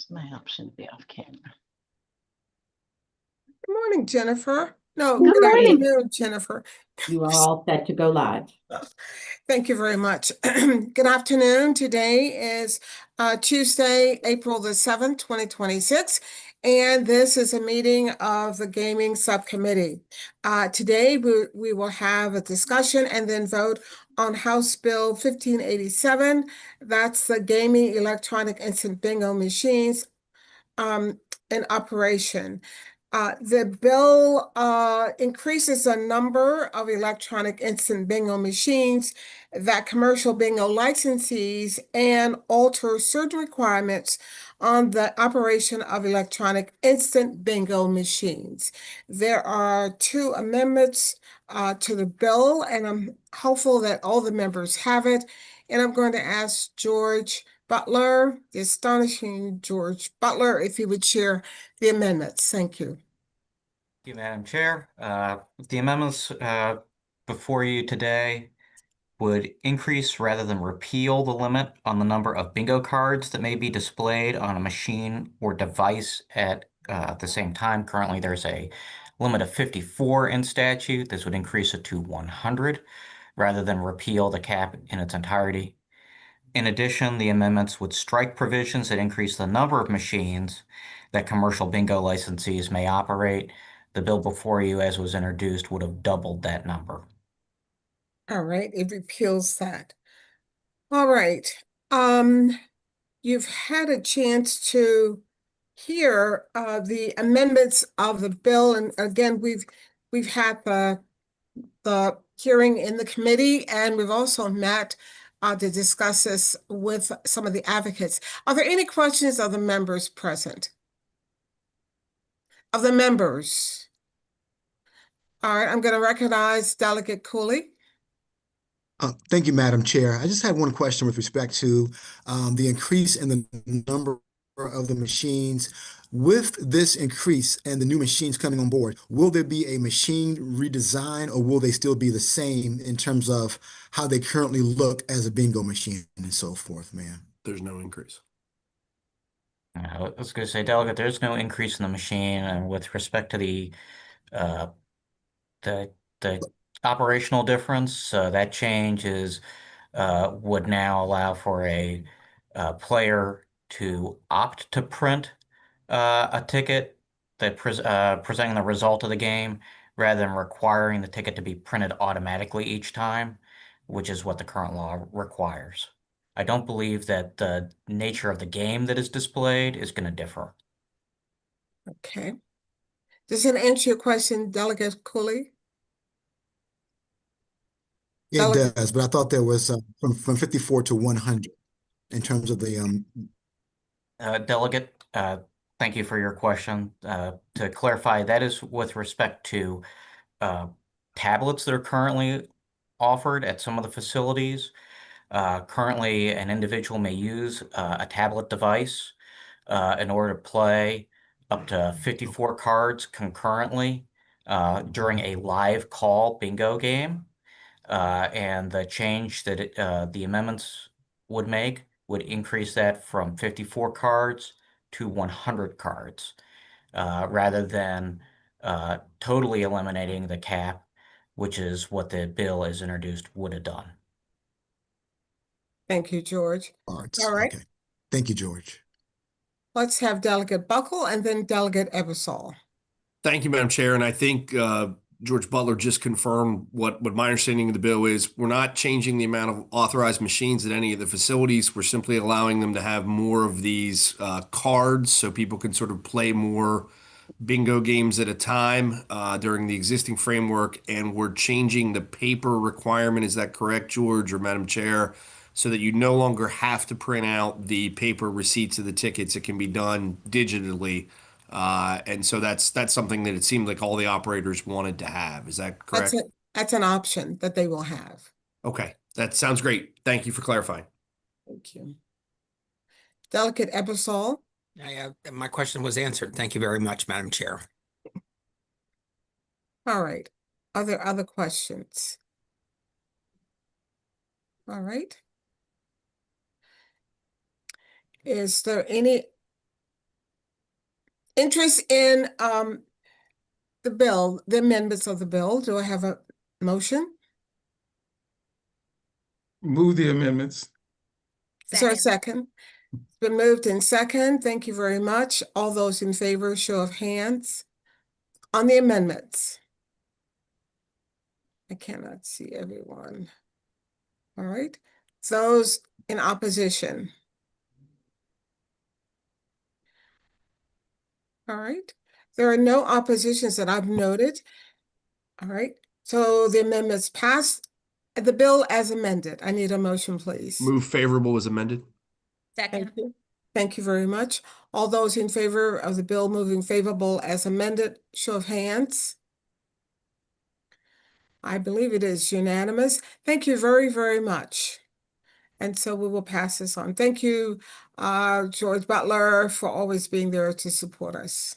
It's my option to be off camera. Good morning, Jennifer. No, Good good morning. afternoon, Jennifer. You are all set to go live. Thank you very much. Good afternoon. Today is Tuesday, April the 7th, 2026, and this is a meeting of the Gaming Subcommittee. Today, we will have a discussion and then vote on House Bill 1587. That's the Gaming Electronic Instant Bingo Machines in operation. The bill increases the number of electronic instant bingo machines that commercial bingo licensees and alters certain requirements on the operation of electronic instant bingo machines. There are two amendments to the bill, and I'm hopeful that all the members have it. And I'm going to ask George Butler, the astonishing George Butler, if he would share the amendments. Thank you. Thank you, Madam Chair. The amendments before you today would increase rather than repeal the limit on the number of bingo cards that may be displayed on a machine or device at the same time. Currently, there's a limit of 54 in statute. This would increase it to 100 rather than repeal the cap in its entirety. In addition, the amendments would strike provisions that increase the number of machines that commercial bingo licensees may operate. The bill before you, as was introduced, would have doubled that number. All right, it repeals that. All right. You've had a chance to hear the amendments of the bill, and again, we've had the hearing in the committee, and we've also met to discuss this with some of the advocates. Are there any questions of the members present? Of the members? All right, I'm going to recognize Delegate Cooley. Thank you, Madam Chair. I just had one question with respect to the increase in the number of the machines. With this increase and the new machines coming on board, will there be a machine redesign, or will they still be the same in terms of how they currently look as a bingo machine and so forth, ma'am? There's no increase. I was going to say, Delegate, there's no increase in the machine, and with respect to the operational difference, that change is would now allow for a player to opt to print a ticket that presenting the result of the game rather than requiring the ticket to be printed automatically each time, which is what the current law requires. I don't believe that the nature of the game that is displayed is going to differ. Okay. Does that answer your question, Delegate Cooley? It does, but I thought there was from 54 to 100 in terms of the Delegate, thank you for your question. To clarify, that is with respect to tablets that are currently offered at some of the facilities. Currently, an individual may use a tablet device in order to play up to 54 cards concurrently during a live call bingo game. And the change that the amendments would make would increase that from 54 cards to 100 cards, rather than totally eliminating the cap, which is what the bill as introduced would have done. Thank you, George. arts. All right. Okay. Thank you, George. Let's have Delegate Buckle and then Delegate Ebersol. Thank you, Madam Chair. And I think George Butler just confirmed what my understanding of the bill is. We're not changing the amount of authorized machines at any of the facilities. We're simply allowing them to have more of these cards so people can sort of play more bingo games at a time during the existing framework. And we're changing the paper requirement. Is that correct, George or Madam Chair? So that you no longer have to print out the paper receipts of the tickets. It can be done digitally. And so that's something that it seemed like all the operators wanted to have. Is that correct? That's an option that they will have. Okay, that sounds great. Thank you for clarifying. Thank you. Delegate Ebersol. My question was answered. Thank you very much, Madam Chair. All right. Are there other questions? All right. Is there any interest in the bill, the amendments of the bill. Do I have a motion? Move the amendments. Is there a second? It's been moved in second. Thank you very much. All those in favor, show of hands on the amendments. I cannot see everyone. All right. Those in opposition. All right. There are no oppositions that I've noted. All right. So the amendments passed. The bill as amended. I need a motion, please. Move favorable as amended. Thank you. Thank you very much. All those in favor of the bill moving favorable as amended, show of hands. I believe it is unanimous. Thank you very, very much. And so we will pass this on. Thank you, George Butler, for always being there to support us.